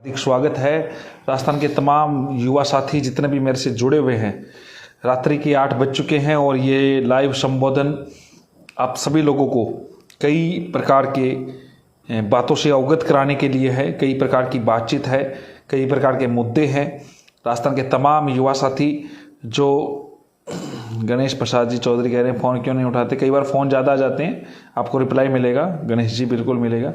एक स्वागत है। राजस्थान के तमाम युवा साथी जितने भी मेरे से जुड़े हुए हैं, रात्रि के 8 बज चुके हैं और ये लाइव संबोधन आप सभी लोगों को कई प्रकार के बातों से अवगत कराने के लिए है। कई प्रकार की बातचीत है, कई प्रकार के मुद्दे हैं। राजस्थान के तमाम युवा साथी जो गणेश प्रसाद जी चौधरी कह रहे हैं फ़ोन क्यों नहीं उठाते, कई बार फ़ोन ज़्यादा आ जाते हैं, आपको रिप्लाई मिलेगा गणेश जी, बिल्कुल मिलेगा।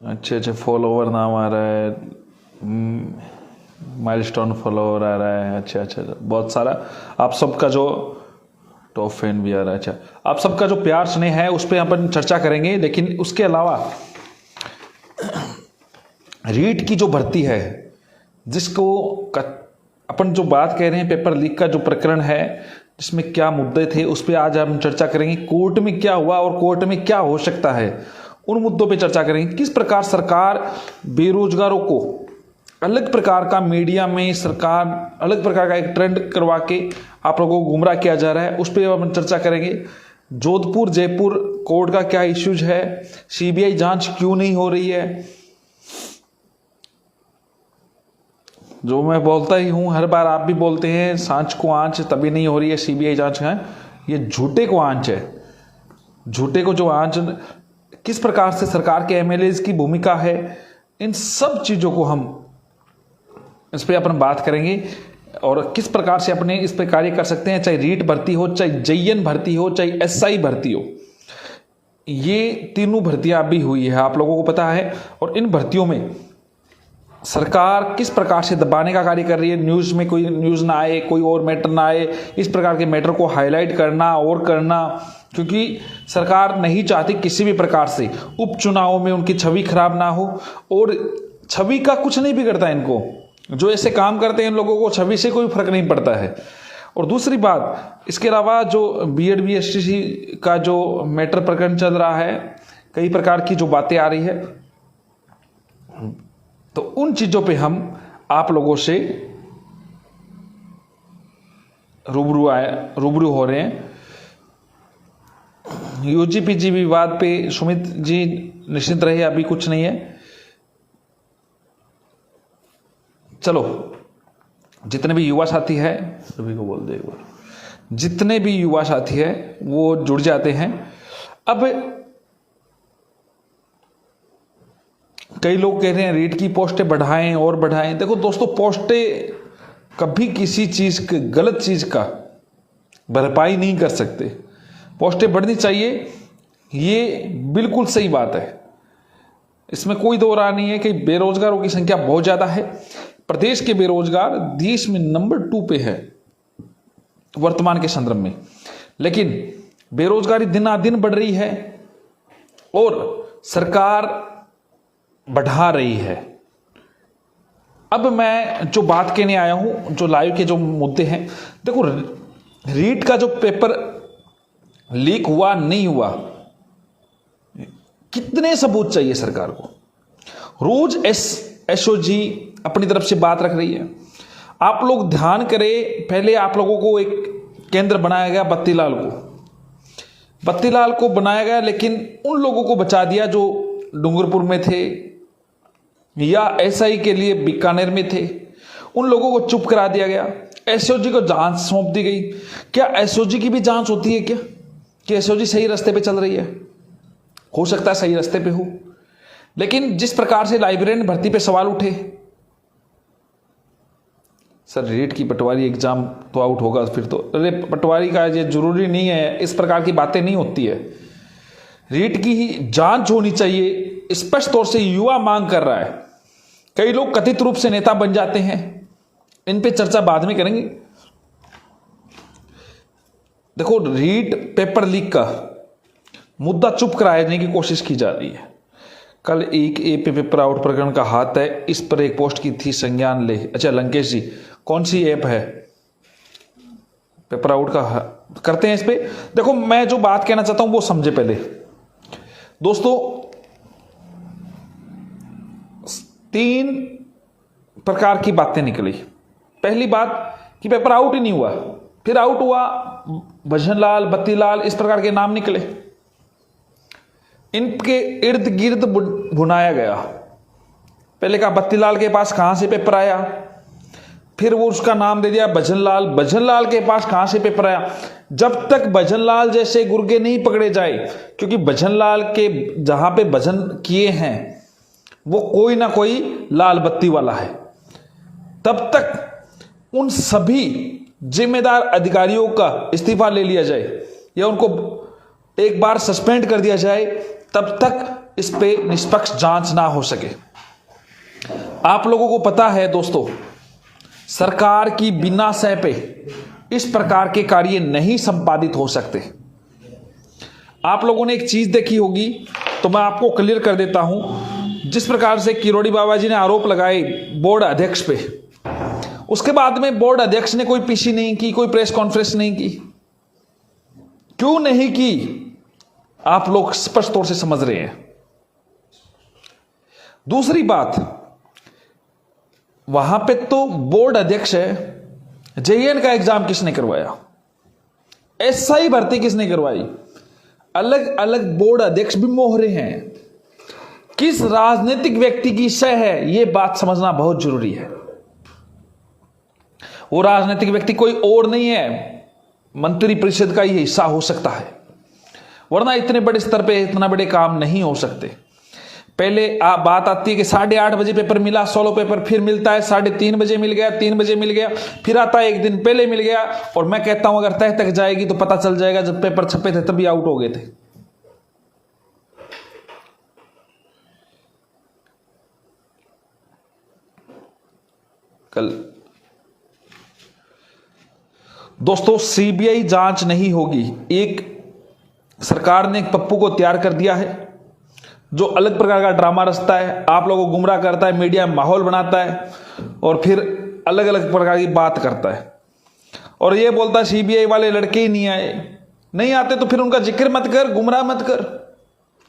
अच्छे फॉलोवर नाम आ रहा है, माइलस्टोन फॉलोवर आ रहा है। अच्छा बहुत सारा आप सबका जो टॉप फैन भी आ रहा है। अच्छा, आप सबका जो प्यार स्नेह है उस पर अपन चर्चा करेंगे। लेकिन उसके अलावा रीट की जो भर्ती है, जिसको अपन जो बात कह रहे हैं, पेपर लीक का जो प्रकरण है जिसमें क्या मुद्दे थे उस पर आज हम चर्चा करेंगे। कोर्ट में क्या हुआ और कोर्ट में क्या हो सकता है, उन मुद्दों पे चर्चा करेंगे। किस प्रकार सरकार बेरोजगारों को अलग प्रकार का मीडिया में सरकार अलग प्रकार का एक ट्रेंड करवा के आप लोगों को गुमराह किया जा रहा है, उस पर हम चर्चा करेंगे। जोधपुर जयपुर कोर्ट का क्या इश्यूज है, सीबीआई जांच क्यों नहीं हो रही है। जो मैं बोलता ही हूं, हर बार आप भी बोलते हैं सांच को आंच तभी नहीं हो रही है सीबीआई जांच है, ये झूठे को आंच है। झूठे को जो आंच, किस प्रकार से सरकार के एमएलएज की भूमिका है, इन सब चीजों को हम इस पे अपन बात करेंगे और किस प्रकार से अपने इस पे कार्य कर सकते हैं। चाहे रीट भर्ती हो, चाहे जेईएन भर्ती हो, चाहे एसआई भर्ती हो, ये तीनों भर्तियां अभी हुई है, आप लोगों को पता है। और इन भर्तियों में सरकार किस प्रकार से दबाने का कार्य कर रही है। न्यूज में कोई न्यूज ना आए, कोई और मैटर ना आए, इस प्रकार के मैटर को हाईलाइट करना और करना, क्योंकि सरकार नहीं चाहती किसी भी प्रकार से उपचुनावों में उनकी छवि खराब ना हो। और छवि का कुछ नहीं बिगड़ता इनको, जो ऐसे काम करते हैं इन लोगों को छवि से कोई फर्क नहीं पड़ता है। और दूसरी बात, इसके अलावा जो बीएड बीएसटीसी का जो मैटर प्रकरण चल रहा है, कई प्रकार की जो बातें आ रही है, तो उन चीजों पे हम आप लोगों से रूबरू हो रहे हैं। यूजीपीजी विवाद पे सुमित जी निश्चिंत रहिए, अभी कुछ नहीं है। चलो, जितने भी युवा साथी हैं सभी को बोल दे एक बार, जितने भी युवा साथी हैं वो जुड़ जाते हैं। अब कई लोग कह रहे हैं रीट की पोस्टें बढ़ाएं और बढ़ाएं। देखो दोस्तों, पोस्टें कभी किसी चीज के गलत चीज का भरपाई नहीं कर सकते। पोस्टें बढ़नी चाहिए, ये बिल्कुल सही बात है, इसमें कोई दो राय नहीं है कि बेरोजगारों की संख्या बहुत ज्यादा है। प्रदेश के बेरोजगार देश में नंबर 2 पे है वर्तमान के संदर्भ में, लेकिन बेरोजगारी दिनादिन बढ़ रही है और सरकार बढ़ा रही है। अब मैं जो बात कहने आया हूं, जो लाइव के जो मुद्दे हैं, देखो रीट का जो पेपर लीक हुआ नहीं हुआ, कितने सबूत चाहिए सरकार को। रोज एसओजी अपनी तरफ से बात रख रही है। आप लोग ध्यान करें, पहले आप लोगों को एक केंद्र बनाया गया बत्तीलाल को बनाया गया, लेकिन उन लोगों को बचा दिया जो डूंगरपुर में थे या एसआई के लिए बीकानेर में थे, उन लोगों को चुप करा दिया गया। एसओजी को जांच सौंप दी गई। क्या एसओजी की भी जांच होती है क्या, कि एसओजी सही रास्ते पे चल रही है? हो सकता है सही रास्ते पे हो, लेकिन जिस प्रकार से लाइब्रेरियन भर्ती पे सवाल उठे, सर रीट की पटवारी एग्जाम तो आउट होगा, फिर तो अरे पटवारी का ये जरूरी नहीं है, इस प्रकार की बातें नहीं होती है। रीट की ही जांच होनी चाहिए, स्पष्ट तौर से युवा मांग कर रहा है। कई लोग कथित रूप से नेता बन जाते हैं, इन पे चर्चा बाद में करेंगे। देखो, रीट पेपर लीक का मुद्दा चुप कराने की कोशिश की जा रही है। कल एक पे पेपर आउट प्रकरण का हाथ है, इस पर एक पोस्ट की थी संज्ञान ले। अच्छा लंकेश जी, कौन सी ऐप है पेपर आउट का करते हैं इस पे? देखो, मैं जो बात कहना चाहता हूं वो समझे पहले दोस्तों। 3 प्रकार की बातें निकली। पहली बात कि पेपर आउट ही नहीं हुआ, फिर आउट हुआ भजनलाल, बत्तीलाल, इस प्रकार के नाम निकले। इनके इर्द गिर्द भुनाया गया। पहले कहा बत्तीलाल के पास कहां से पेपर आया, फिर वो उसका नाम दे दिया भजनलाल, भजनलाल के पास कहां से पेपर आया। जब तक भजनलाल जैसे गुर्गे नहीं पकड़े जाए, क्योंकि भजनलाल के जहां पे भजन किए हैं वो कोई ना कोई लाल बत्ती वाला है, तब तक उन सभी जिम्मेदार अधिकारियों का इस्तीफा ले लिया जाए या उनको एक बार सस्पेंड कर दिया जाए, तब तक इस पे निष्पक्ष जांच ना हो सके। आप लोगों को पता है दोस्तों, सरकार की बिना सह पे इस प्रकार के कार्य नहीं संपादित हो सकते। आप लोगों ने एक चीज देखी होगी, तो मैं आपको क्लियर कर देता हूं। जिस प्रकार से किरोड़ी बाबा जी ने आरोप लगाए बोर्ड अध्यक्ष पे, उसके बाद में बोर्ड अध्यक्ष ने कोई पीसी नहीं की, कोई प्रेस कॉन्फ्रेंस नहीं की। क्यों नहीं की, आप लोग स्पष्ट तौर से समझ रहे हैं। दूसरी बात, वहां पे तो बोर्ड अध्यक्ष है, जेईएन का एग्जाम किसने करवाया, एसआई भर्ती किसने करवाई, अलग अलग बोर्ड अध्यक्ष भी मोहरे हैं। किस राजनीतिक व्यक्ति की सह है, यह बात समझना बहुत जरूरी है। वो राजनीतिक व्यक्ति कोई और नहीं है, मंत्री परिषद का ही हिस्सा हो सकता है, वरना इतने बड़े स्तर पे इतना बड़े काम नहीं हो सकते। पहले बात आती है कि 8:30 बजे पेपर मिला, सोलो पेपर, फिर मिलता है 3:30 बजे मिल गया, 3 बजे मिल गया, फिर आता है एक दिन पहले मिल गया। और मैं कहता हूं अगर तह तक जाएगी तो पता चल जाएगा जब पेपर छपे थे तभी आउट हो गए थे। कल दोस्तों सीबीआई जांच नहीं होगी। एक सरकार ने एक पप्पू को तैयार कर दिया है जो अलग प्रकार का ड्रामा रचता है, आप लोगों को गुमराह करता है, मीडिया में माहौल बनाता है और फिर अलग अलग प्रकार की बात करता है और ये बोलता है सीबीआई वाले लड़के ही नहीं आए। नहीं आते तो फिर उनका जिक्र मत कर, गुमराह मत कर,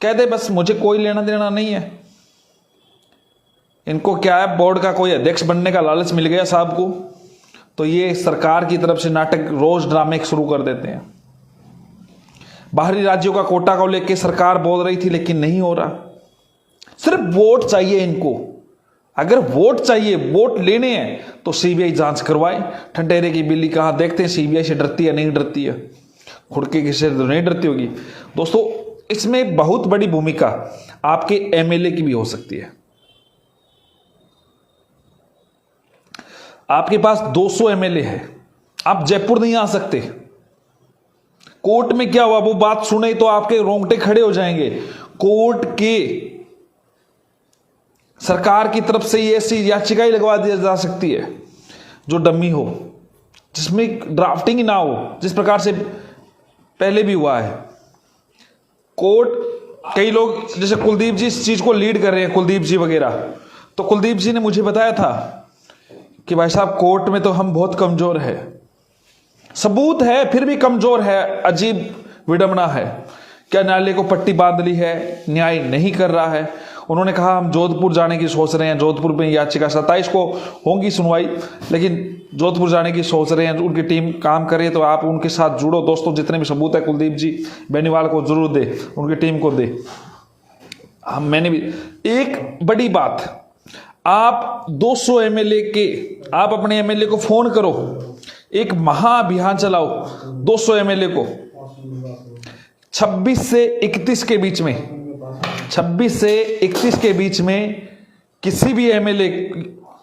कह दे बस मुझे कोई लेना देना नहीं है। इनको क्या है, बोर्ड का कोई अध्यक्ष बनने का लालच मिल गया साहब को, तो ये सरकार की तरफ से नाटक रोज ड्रामे शुरू कर देते हैं। बाहरी राज्यों का कोटा को लेकर सरकार बोल रही थी लेकिन नहीं हो रहा। सिर्फ वोट चाहिए इनको, अगर वोट चाहिए, वोट लेने हैं तो सीबीआई जांच करवाए। ठंडेरे की बिल्ली कहां, देखते हैं सीबीआई से डरती है नहीं डरती है, खुड़के की से तो नहीं डरती होगी। दोस्तों इसमें बहुत बड़ी भूमिका आपके एमएलए की भी हो सकती है। आपके पास 200 एमएलए है, आप जयपुर नहीं आ सकते। कोर्ट में क्या हुआ वो बात सुने तो आपके रोंगटे खड़े हो जाएंगे। कोर्ट के सरकार की तरफ से ऐसी याचिकाएं लगवा दी जा सकती है जो डमी हो, जिसमें ड्राफ्टिंग ही ना हो, जिस प्रकार से पहले भी हुआ है। कोर्ट कई लोग जैसे कुलदीप जी इस चीज को लीड कर रहे हैं, कुलदीप जी वगैरह, तो कुलदीप जी ने मुझे बताया था कि भाई साहब कोर्ट में तो हम बहुत कमजोर है, सबूत है फिर भी कमजोर है। अजीब विडंबना है, क्या न्यायालय को पट्टी बांध ली है, न्याय नहीं कर रहा है। उन्होंने कहा हम जोधपुर जाने की सोच रहे हैं, जोधपुर में याचिका 27 को होगी सुनवाई, लेकिन जोधपुर जाने की सोच रहे हैं, उनकी टीम काम कर रही है, तो आप उनके साथ जुड़ो दोस्तों। जितने भी सबूत है कुलदीप जी बेनीवाल को जरूर दे, उनकी टीम को दे। मैंने भी एक बड़ी बात, आप 200 एमएलए के, आप अपने एमएलए को फोन करो, एक महाअभियान चलाओ 200 एमएलए को 26 से 31 के बीच में, 26 से 31 के बीच में किसी भी एमएलए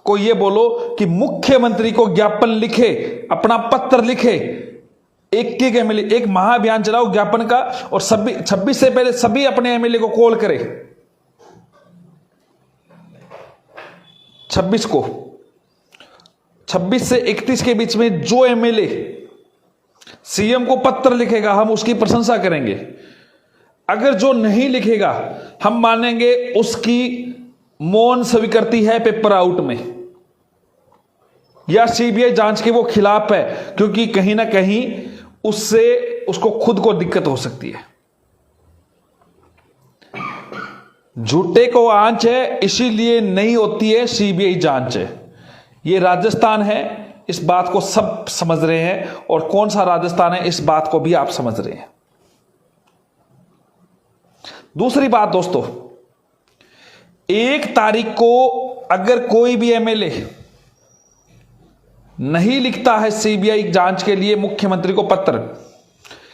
को यह बोलो कि मुख्यमंत्री को ज्ञापन लिखे, अपना पत्र लिखे। एक एमएलए, एक महाअभियान चलाओ ज्ञापन का, और 26 से पहले सभी अपने एमएलए को कॉल करें। 26 को, 26 से 31 के बीच में जो एमएलए सीएम को पत्र लिखेगा हम उसकी प्रशंसा करेंगे। अगर जो नहीं लिखेगा हम मानेंगे उसकी मौन स्वीकृति है पेपर आउट में, या सीबीआई जांच के वो खिलाफ है, क्योंकि कहीं ना कहीं उससे उसको खुद को दिक्कत हो सकती है। झूठे को आंच है, इसीलिए नहीं होती है सीबीआई जांच है। ये राजस्थान है, इस बात को सब समझ रहे हैं, और कौन सा राजस्थान है इस बात को भी आप समझ रहे हैं। दूसरी बात दोस्तों, 1 तारीख को अगर कोई भी एमएलए नहीं लिखता है सीबीआई जांच के लिए मुख्यमंत्री को पत्र,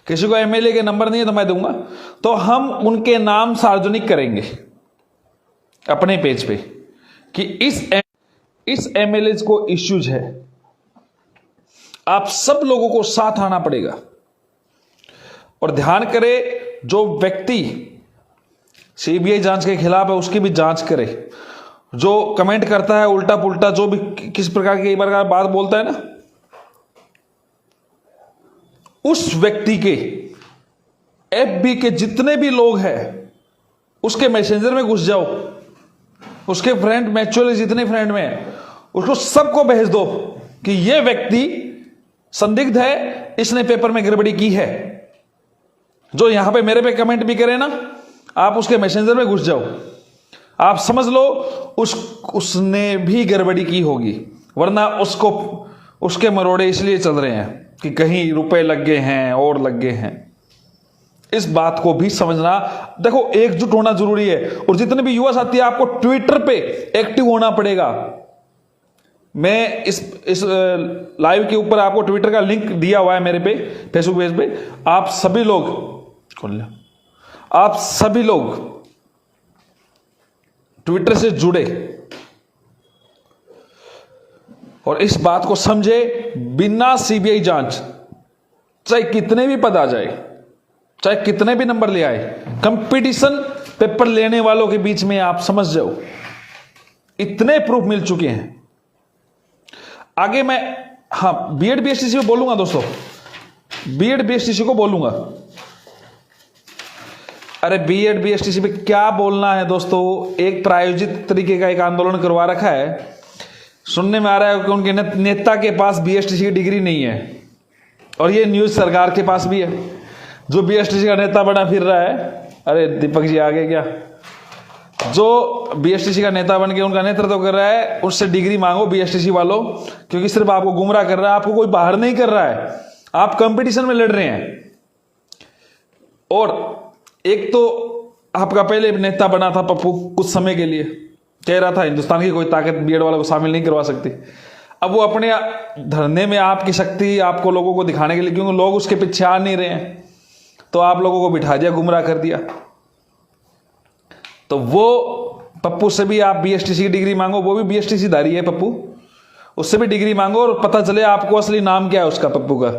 किसी को एमएलए के नंबर नहीं है तो मैं दूंगा, तो हम उनके नाम सार्वजनिक करेंगे अपने पेज पे कि इस एमएलए को इश्यूज है। आप सब लोगों को साथ आना पड़ेगा। और ध्यान करें, जो व्यक्ति सीबीआई जांच के खिलाफ है उसकी भी जांच करे। जो कमेंट करता है उल्टा पुल्टा, जो भी किस प्रकार की बात बोलता है ना, उस व्यक्ति के एफबी के जितने भी लोग हैं उसके मैसेंजर में घुस जाओ, उसके फ्रेंड मैच्योरली जितने फ्रेंड में है उसको सबको भेज दो कि यह व्यक्ति संदिग्ध है, इसने पेपर में गड़बड़ी की है। जो यहां पे मेरे पे कमेंट भी करे ना, आप उसके मैसेंजर में घुस जाओ, आप समझ लो उसने भी गड़बड़ी की होगी, वरना उसके मरोड़े इसलिए चल रहे हैं कि कहीं रुपए लग गए हैं और लग गए हैं। इस बात को भी समझना। देखो, एकजुट होना जरूरी है। और जितने भी युवा साथी, आपको ट्विटर पे एक्टिव होना पड़ेगा। मैं इस लाइव के ऊपर आपको ट्विटर का लिंक दिया हुआ है मेरे पे, फेसबुक पेज पे। आप सभी लोग ट्विटर से जुड़े और इस बात को समझे, बिना सीबीआई जांच चाहे कितने भी पद आ जाए, चाहे कितने भी नंबर ले आए, कंपटीशन पेपर लेने वालों के बीच में आप समझ जाओ, इतने प्रूफ मिल चुके हैं। आगे मैं बीएड बीएसटीसी को बोलूंगा दोस्तों, बीएड बीएसटीसी को बोलूंगा। अरे बीएड बीएसटीसी पे क्या बोलना है दोस्तों, एक प्रायोजित तरीके का एक आंदोलन करवा रखा है। सुनने में आ रहा है कि उनके नेता के पास बीएसटीसी की डिग्री नहीं है, और ये न्यूज सरकार के पास भी है। जो बीएसटीसी का नेता बना फिर रहा है, अरे दीपक जी आगे क्या, जो बीएसटीसी का नेता बन के उनका नेतृत्व कर रहा है, उससे डिग्री मांगो बीएसटीसी वालों, क्योंकि सिर्फ आपको गुमराह कर रहा है, आपको कोई बाहर नहीं कर रहा है, आप कंपटीशन में लड़ रहे हैं। और एक तो आपका पहले नेता बना था पप्पू, कुछ समय के लिए कह रहा था हिंदुस्तान की कोई ताकत बीएड वालों को शामिल नहीं करवा सकती। अब वो अपने धरने में आपकी शक्ति आपको लोगों को दिखाने के लिए, क्योंकि लोग उसके पीछे आ नहीं रहे हैं, तो आप लोगों को बिठा दिया, गुमराह कर दिया। तो वो पप्पू से भी आप बीएसटीसी की डिग्री मांगो, वो भी बीएसटीसी धारी है पप्पू, उससे भी डिग्री मांगो और पता चले आपको असली नाम क्या है उसका, पप्पू का।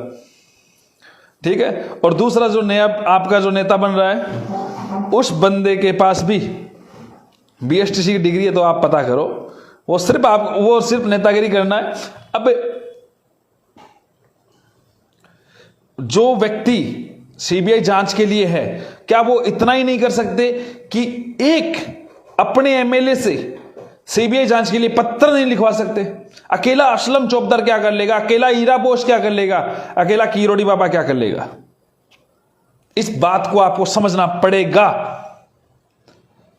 ठीक है। और दूसरा, जो नया आपका जो नेता बन रहा है, उस बंदे के पास भी बीएसटीसी की डिग्री है, तो आप पता करो। वो सिर्फ नेतागिरी करना है। अब जो व्यक्ति सीबीआई जांच के लिए है, क्या वो इतना ही नहीं कर सकते कि एक अपने एमएलए से सीबीआई जांच के लिए पत्र नहीं लिखवा सकते? अकेला असलम चौबदार क्या कर लेगा, अकेला हीरा बोस क्या कर लेगा, अकेला किरोड़ी बाबा क्या कर लेगा? इस बात को आपको समझना पड़ेगा।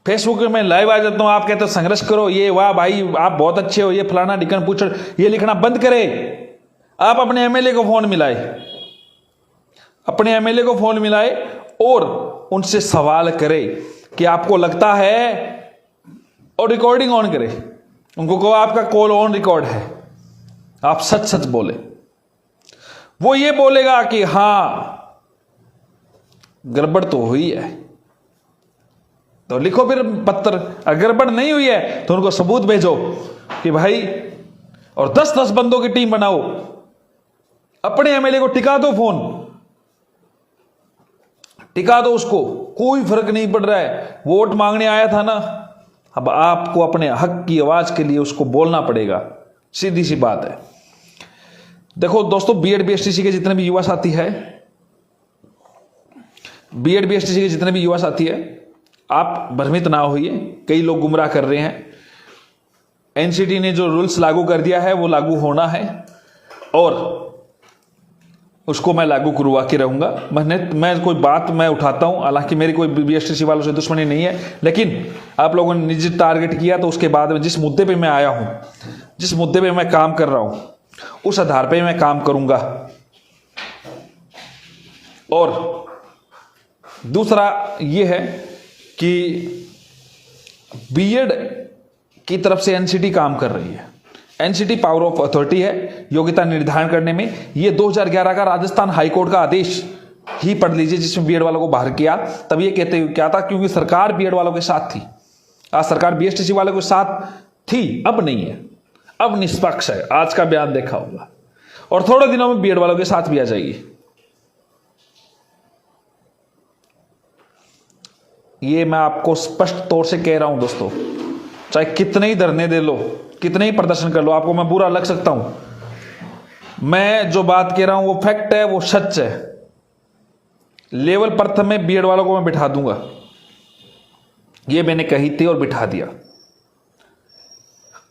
फेसबुक में लाइव आ जाता हूं, आप कहते हो संघर्ष करो, ये वाह भाई आप बहुत अच्छे हो, ये फलाना ढिकन पूछ, ये लिखना बंद करें। आप अपने एमएलए को फोन मिलाए, अपने एमएलए को फोन मिलाए और उनसे सवाल करे कि आपको लगता है, और रिकॉर्डिंग ऑन करे, उनको कहो आपका कॉल ऑन रिकॉर्ड है, आप सच सच बोले। वो ये बोलेगा कि हां गड़बड़ तो हुई है, तो लिखो फिर पत्र। अगर गड़बड़ नहीं हुई है तो उनको सबूत भेजो कि भाई, और 10-10 बंदों की टीम बनाओ, अपने एमएलए को टिका दो, फोन टिका दो उसको, कोई फर्क नहीं पड़ रहा है। वोट मांगने आया था ना, अब आपको अपने हक की आवाज के लिए उसको बोलना पड़ेगा, सीधी सी बात है। देखो दोस्तों, बीएड बीएसटीसी के जितने भी युवा साथी है, बीएड बीएसटीसी के जितने भी युवा साथी है, आप भ्रमित ना होइए। कई लोग गुमराह कर रहे हैं। एनसीटी ने जो रूल्स लागू कर दिया है वो लागू होना है, और उसको मैं लागू करवा के रहूंगा। मैं कोई बात मैं उठाता हूं, हालांकि मेरी कोई बीएसटीसी वालों से दुश्मनी नहीं है, लेकिन आप लोगों ने निजी टारगेट किया, तो उसके बाद में जिस मुद्दे पे मैं आया हूं, जिस मुद्दे पे मैं काम कर रहा हूं, उस आधार पे मैं काम करूंगा। और दूसरा यह है कि बीएड की तरफ से एनसीटी काम कर रही है। एनसीटी पावर ऑफ अथॉरिटी है योग्यता निर्धारण करने में। ये 2011 का राजस्थान हाईकोर्ट का आदेश ही पढ़ लीजिए जिसमें बीएड वालों को बाहर किया। तब ये कहते हुए क्या था, क्योंकि सरकार बीएड वालों के साथ थी। आज सरकार बीएसटीसी वालों के साथ थी, अब नहीं है, अब निष्पक्ष है। आज का बयान देखा होगा और थोड़े दिनों में बीएड वालों के साथ भी आ जाएगी। ये मैं आपको स्पष्ट तौर से कह रहा हूं दोस्तों, चाहे कितने ही धरने दे लो, कितने ही प्रदर्शन कर लो, आपको मैं बुरा लग सकता हूं। मैं जो बात कह रहा हूं वो फैक्ट है, वो सच है। लेवल प्रथम में बीएड वालों को मैं बिठा दूंगा, ये मैंने कही थी और बिठा दिया।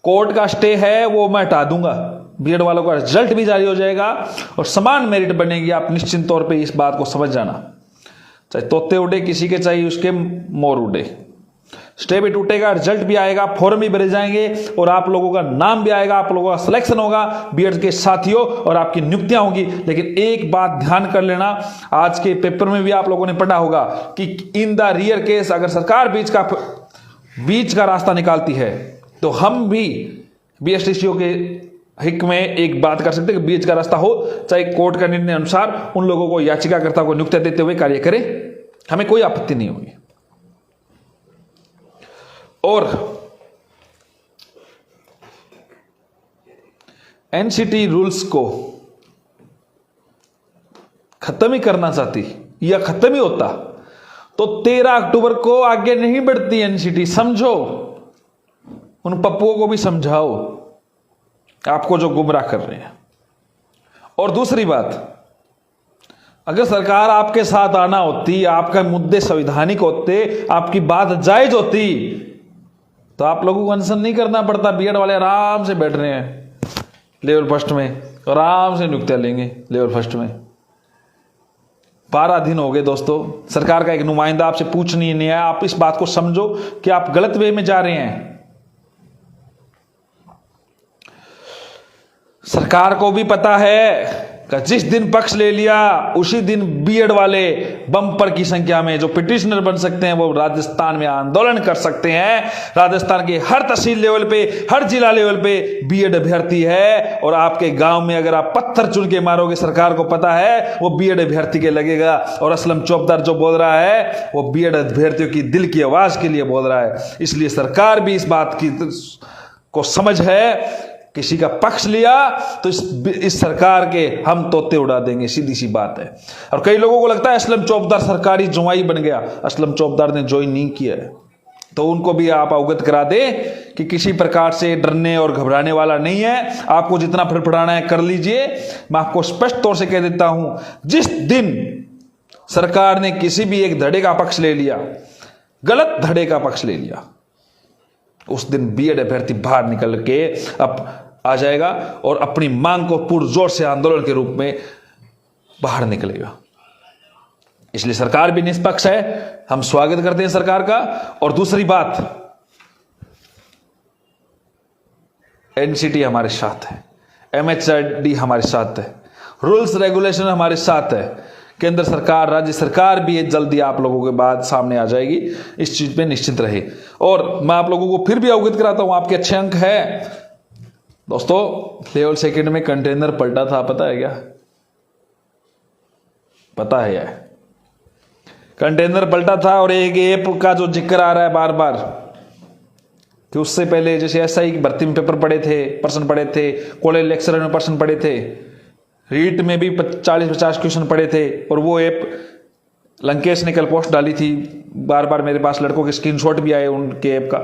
कोर्ट का स्टे है वो मैं हटा दूंगा, बीएड वालों का रिजल्ट भी जारी हो जाएगा और समान मेरिट बनेगी। आप निश्चित तौर पे इस बात को समझ जाना, चाहे तोते उड़े किसी के, चाहिए उसके मोर उड़े। स्टे भी टूटेगा, रिजल्ट भी आएगा, फॉर्म भी भरे जाएंगे और आप लोगों का नाम भी आएगा, आप लोगों का सिलेक्शन होगा बीएड के साथियों और आपकी नियुक्तियां होंगी। लेकिन एक बात ध्यान कर लेना, आज के पेपर में भी आप लोगों ने पढ़ा होगा कि इन द रियर केस अगर सरकार बीच का रास्ता निकालती है तो हम भी बीएसटीसीओ के हिक में एक बात कर सकते हैं कि बीच का रास्ता हो, चाहे कोर्ट का निर्णय अनुसार उन लोगों को याचिकाकर्ता को नियुक्ति देते हुए कार्य करें, हमें कोई आपत्ति नहीं होगी। और एनसीटी रूल्स को खत्म ही करना चाहती या खत्म ही होता तो 13 अक्टूबर को आगे नहीं बढ़ती एनसीटी। समझो, उन पप्पुओं को भी समझाओ आपको जो गुमराह कर रहे हैं। और दूसरी बात, अगर सरकार आपके साथ आना होती, आपका मुद्दे संवैधानिक होते, आपकी बात जायज होती तो आप लोगों को अनशन नहीं करना पड़ता। बीएड वाले आराम से बैठ रहे हैं लेवल फर्स्ट में, आराम से नियुक्तियां लेंगे लेवल फर्स्ट में। 12 दिन हो गए दोस्तों, सरकार का एक नुमाइंदा आपसे पूछने नहीं आया। आप इस बात को समझो कि आप गलत वे में जा रहे हैं। सरकार को भी पता है कि जिस दिन पक्ष ले लिया उसी दिन बीएड वाले बम्पर की संख्या में जो पिटिशनर बन सकते हैं वो राजस्थान में आंदोलन कर सकते हैं। राजस्थान के हर तहसील लेवल पे, हर जिला लेवल पे बीएड अभ्यर्थी है और आपके गांव में अगर आप पत्थर चुन के मारोगे, सरकार को पता है वो बीएड अभ्यर्थी के लगेगा। और असलम चौबदार जो बोल रहा है वो बीएड अभ्यर्थियों की दिल की आवाज के लिए बोल रहा है। इसलिए सरकार भी इस बात की को समझ है, किसी का पक्ष लिया तो इस सरकार के हम तोते उड़ा देंगे, सीधी सी बात है। और कई लोगों को लगता है असलम चौबदार सरकारी जुआई बन गया। असलम चौबदार ने ज्वाइन नहीं किया है, तो उनको भी आप अवगत करा दें कि किसी प्रकार से डरने और घबराने वाला नहीं है। आपको जितना फड़फड़ाना है कर लीजिए। मैं आपको स्पष्ट तौर से कह देता हूं, जिस दिन सरकार ने किसी भी एक धड़े का पक्ष ले लिया, गलत धड़े का पक्ष ले लिया, उस दिन बीएड अभ्यर्थी बाहर निकल के अब आ जाएगा और अपनी मांग को पुरजोर से आंदोलन के रूप में बाहर निकलेगा। इसलिए सरकार भी निष्पक्ष है, हम स्वागत करते हैं सरकार का। और दूसरी बात, एनसीटी हमारे साथ है, एमएचआरडी हमारे साथ है, रूल्स रेगुलेशन हमारे साथ है, केंद्र सरकार, राज्य सरकार भी ये जल्दी आप लोगों के बाद सामने आ जाएगी। इस चीज पे निश्चिंत रहे। और मैं आप लोगों को फिर भी अवगत कराता हूं, आपके अच्छे अंक है दोस्तों। लेवल सेकंड में कंटेनर पलटा था, पता है क्या? पता है यार, कंटेनर पलटा था। और एक ऐप का जो जिक्र आ रहा है बार बार कि उससे पहले जैसे एसआई की भर्ती में पेपर पड़े थे, प्रश्न पड़े थे, कॉलेज लेक्चरर में प्रश्न पड़े थे, रीट में भी 40-50 क्वेश्चन पड़े थे। और वो ऐप लंकेश ने कल पोस्ट डाली थी, बार बार मेरे पास लड़कों के स्क्रीनशॉट भी आए उनके ऐप का,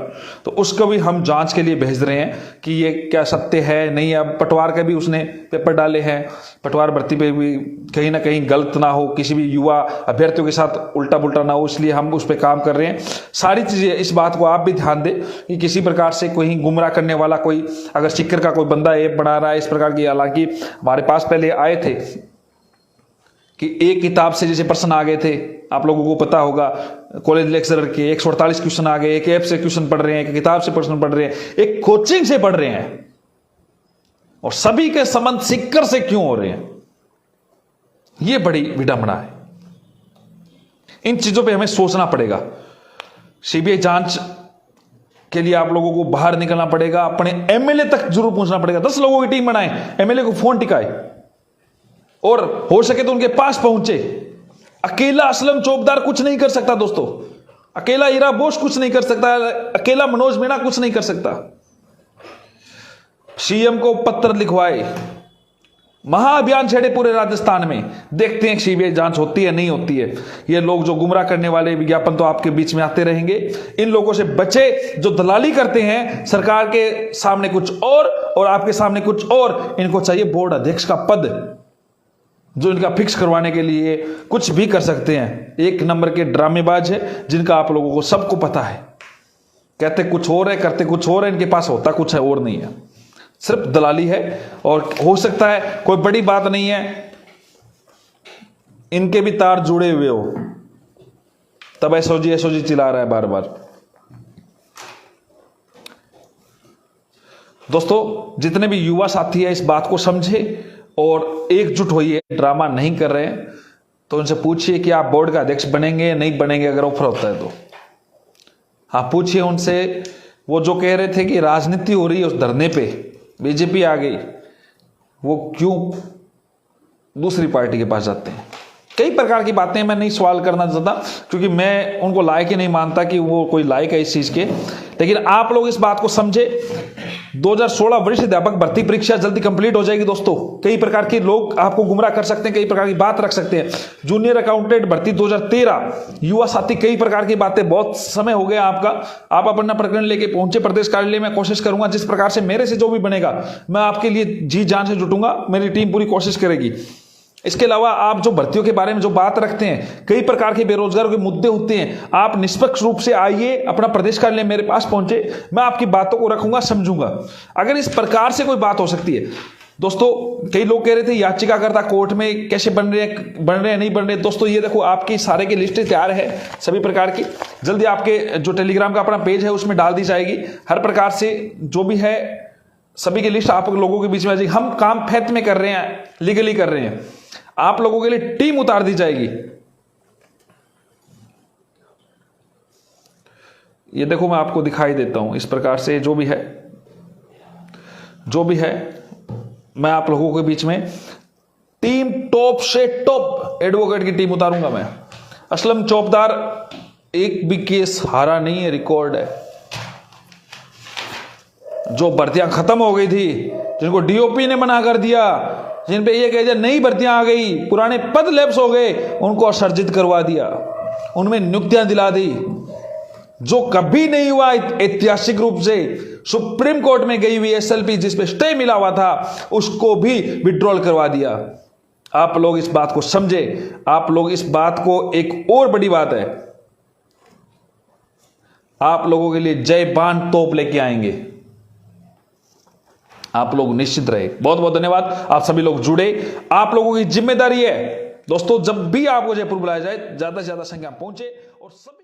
तो उसको भी हम जांच के लिए भेज रहे हैं कि ये क्या सत्य है नहीं। अब पटवार के भी उसने पेपर डाले हैं, पटवार भर्ती पे भी कहीं ना कहीं गलत ना हो, किसी भी युवा अभ्यर्थियों के साथ उल्टा पुल्टा ना हो, इसलिए हम उस पर काम कर रहे हैं। सारी चीजें, इस बात को आप भी ध्यान दें कि किसी प्रकार से कोई गुमराह करने वाला कोई अगर सिक्कर का कोई बंदा ऐप बना रहा है इस प्रकार की। हालांकि हमारे पास पहले आए थे कि एक किताब से जैसे प्रश्न आ गए थे, आप लोगों को पता होगा, कॉलेज लेक्चरर के 148 क्वेश्चन आ गए। एक ऐप से क्वेश्चन पढ़ रहे हैं, एक किताब से प्रश्न पढ़ रहे हैं, एक कोचिंग से पढ़ रहे हैं, और सभी के संबंध सिक्कर से क्यों हो रहे हैं? यह बड़ी विडंबना है। इन चीजों पे हमें सोचना पड़ेगा। सीबीआई जांच के लिए आप लोगों को बाहर निकलना पड़ेगा, अपने एमएलए तक जरूर पहुंचना पड़ेगा। 10 लोगों की टीम बनाए, एमएलए को फोन टिकाए और हो सके तो उनके पास पहुंचे। अकेला असलम चौबदार कुछ नहीं कर सकता दोस्तों, अकेला हीरा बोस कुछ नहीं कर सकता, अकेला मनोज मीणा कुछ नहीं कर सकता। सीएम को पत्र लिखवाए, महाअभियान छेड़े पूरे राजस्थान में, देखते हैं सीबीआई जांच होती है नहीं होती है। ये लोग जो गुमराह करने वाले विज्ञापन तो आपके बीच में आते रहेंगे, इन लोगों से बचे जो दलाली करते हैं, सरकार के सामने कुछ और आपके सामने कुछ और। इनको चाहिए बोर्ड अध्यक्ष का पद, जो इनका फिक्स करवाने के लिए कुछ भी कर सकते हैं। एक नंबर के ड्रामेबाज है, जिनका आप लोगों को सबको पता है। कहते कुछ और है, करते कुछ और है, इनके पास होता कुछ है और नहीं है, सिर्फ दलाली है। और हो सकता है कोई बड़ी बात नहीं है, इनके भी तार जुड़े हुए हो, तब एसओजी चिल्ला रहा है बार बार। दोस्तों, जितने भी युवा साथी है इस बात को समझे और एकजुट होइए, ड्रामा नहीं कर रहे हैं तो उनसे पूछिए कि आप बोर्ड का अध्यक्ष बनेंगे या नहीं बनेंगे, अगर ऑफर होता है तो। हाँ, पूछिए उनसे। वो जो कह रहे थे कि राजनीति हो रही है उस धरने पे, बीजेपी आ गई, वो क्यों दूसरी पार्टी के पास जाते हैं? कई प्रकार की बातें मैं नहीं सवाल करना चाहता, क्योंकि मैं उनको लायक ही नहीं मानता कि वो कोई लायक है इस चीज के। लेकिन आप लोग इस बात को समझे, 2016 वरिष्ठ अध्यापक भर्ती परीक्षा जल्दी कंप्लीट हो जाएगी दोस्तों। कई प्रकार के लोग आपको गुमराह कर सकते हैं, कई प्रकार की बात रख सकते हैं। जूनियर अकाउंटेंट भर्ती 2013, युवा साथी कई प्रकार की बातें, बहुत समय हो गया आपका, आप अपना प्रकरण लेके पहुंचे प्रदेश कार्यालय में। कोशिश करूंगा जिस प्रकार से मेरे से जो भी बनेगा मैं आपके लिए जी जान से जुटूंगा, मेरी टीम पूरी कोशिश करेगी। इसके अलावा आप जो भर्तियों के बारे में जो बात रखते हैं, कई प्रकार के बेरोजगारों के मुद्दे होते हैं, आप निष्पक्ष रूप से आइए, अपना प्रदेश कार्यालय मेरे पास पहुंचे, मैं आपकी बातों को रखूंगा, समझूंगा। अगर इस प्रकार से कोई बात हो सकती है दोस्तों, कई लोग कह रहे थे याचिकाकर्ता कोर्ट में कैसे बन रहे हैं नहीं बन रहे। दोस्तों ये देखो, आपकी सारे की लिस्ट तैयार है सभी प्रकार की, जल्दी आपके जो टेलीग्राम का अपना पेज है उसमें डाल दी जाएगी। हर प्रकार से जो भी है सभी की लिस्ट आप लोगों के बीच में आ जाएगी। हम काम फैक्ट में कर रहे हैं, लीगली कर रहे हैं, आप लोगों के लिए टीम उतार दी जाएगी। ये देखो, मैं आपको दिखाई देता हूं इस प्रकार से जो भी है मैं आप लोगों के बीच में टीम टॉप से टॉप एडवोकेट की टीम उतारूंगा मैं। असलम चौबदार एक भी केस हारा नहीं है, रिकॉर्ड है। जो भर्तियां खत्म हो गई थी, जिनको डीओपी ने मना कर दिया, जिन पे ये कह दिया नई भर्तियां आ गई, पुराने पद लैप्स हो गए, उनको सर्जित करवा दिया, उनमें नियुक्तियां दिला दी। जो कभी नहीं हुआ ऐतिहासिक रूप से, सुप्रीम कोर्ट में गई हुई एसएलपी जिसपे स्टे मिला हुआ था, उसको भी विड्रॉल करवा दिया। आप लोग इस बात को समझे, आप लोग इस बात को, एक और बड़ी बात है, आप लोगों के लिए जय बान तोप लेके आएंगे। आप लोग निश्चित रहे। बहुत बहुत धन्यवाद, आप सभी लोग जुड़े, आप लोगों की जिम्मेदारी है दोस्तों, जब भी आपको जयपुर बुलाया जाए ज्यादा से ज्यादा संख्या पहुंचे और सब